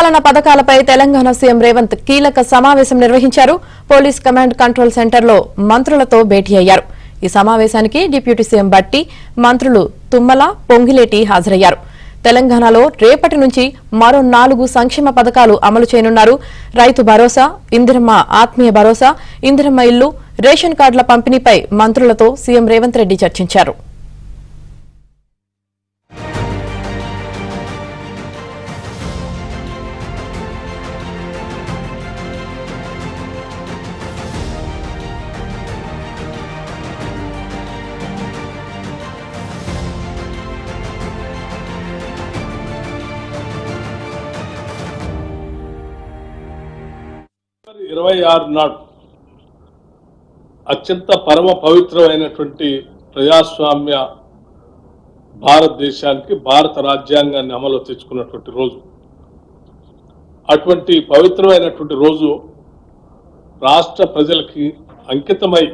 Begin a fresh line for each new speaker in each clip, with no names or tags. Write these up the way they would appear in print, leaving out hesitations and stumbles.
సుపరిపాలన పథకాలపై తెలంగాణ సీఎం రేవంత్ కీలక సమావేశం నిర్వహించారు. పోలీస్ కమాండ్ కంట్రోల్ సెంటర్లో మంత్రులతో భేటీ అయ్యారు. ఈ సమావేశానికి డిప్యూటీ సీఎం బట్టి, మంత్రులు తుమ్మల, పొంగిలేటి హాజరయ్యారు. తెలంగాణలో రేపటి నుంచి మరో 4 సంక్షేమ పథకాలు అమలు చేయనున్నారు. రైతు భరోసా, ఇందిరమ్మ ఆత్మీయ భరోసా, ఇందిరమ్మ ఇల్లు, రేషన్ కార్డుల పంపిణీపై మంత్రులతో సీఎం రేవంత్ రెడ్డి చర్చించారు.
ఫిబ్రవరి 26 నాడు అత్యంత పరమ పవిత్రమైనటువంటి ప్రజాస్వామ్య భారతదేశానికి భారత రాజ్యాంగాన్ని అమలు తెచ్చుకున్నటువంటి రోజు. అటువంటి పవిత్రమైనటువంటి రోజు రాష్ట్ర ప్రజలకి అంకితమై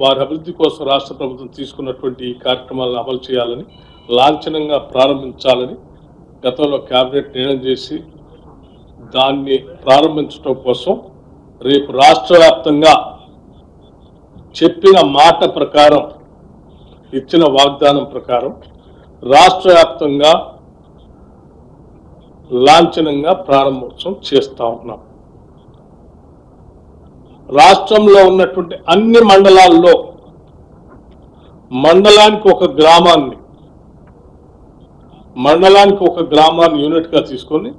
వారి అభివృద్ధి కోసం రాష్ట్ర ప్రభుత్వం తీసుకున్నటువంటి ఈ కార్యక్రమాలను అమలు చేయాలని, లాంఛనంగా ప్రారంభించాలని గతంలో కేబినెట్ నిర్ణయం చేసి దాన్ని ప్రారంభించడం కోసం రేపు రాష్ట్ర వ్యాప్తంగా చెప్పిన మాట ప్రకారం, ఇచ్చిన వాగ్దానం ప్రకారం రాష్ట్ర వ్యాప్తంగా లాంఛనంగా ప్రారంభోత్సవం చేస్తా ఉన్నాం. రాష్ట్రంలో ఉన్నటువంటి అన్ని మండలాల్లో మండలానికి ఒక గ్రామాన్ని యూనిట్గా తీసుకొని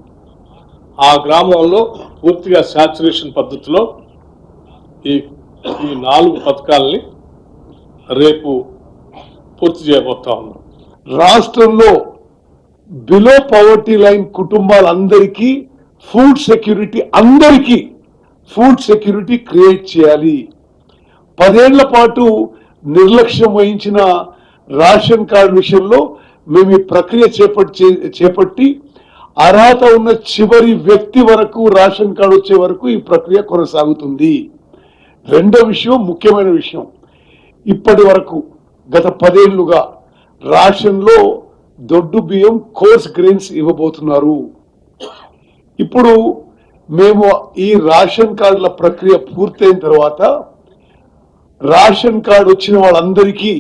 ఆ గ్రామంలో పూర్తిగా శాచురేషన్ పద్ధతిలో ఈ 4 పథకాలని రేపు పూర్తి చేయబోతా ఉన్నాం.
రాష్ట్రంలో బిలో పవర్టీ లైన్ కుటుంబాలందరికీ ఫుడ్ సెక్యూరిటీ క్రియేట్ చేయాలి. 10 ఏళ్ల పాటు నిర్లక్ష్యం వహించిన రేషన్ కార్డు విషయంలో మేము ఈ ప్రక్రియ చేపట్టి అర్హత ఉన్న చివరి వ్యక్తి వరకు రేషన్ కార్డు వచ్చే వరకు ఈ ప్రక్రియ కొనసాగుతుంది. రెండో విషయం, ముఖ్యమైన విషయం, ఇప్పటి వరకు గత 10 ఏళ్లుగా రేషన్లో దొడ్డు బియ్యం, కోర్స్ గ్రెయిన్స్ ఇవ్వబోతున్నారు. ఇప్పుడు మేము ఈ రేషన్ కార్డుల ప్రక్రియ పూర్తయిన తర్వాత రేషన్ కార్డు వచ్చిన వాళ్ళందరికీ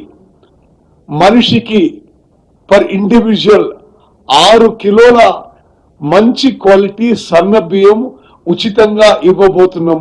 మనిషికి పర్ ఇండివిజువల్ 6 కిలోల మంచి క్వాలిటీ సన్న బియ్యం ఉచితంగా ఇవ్వబోతున్నాము.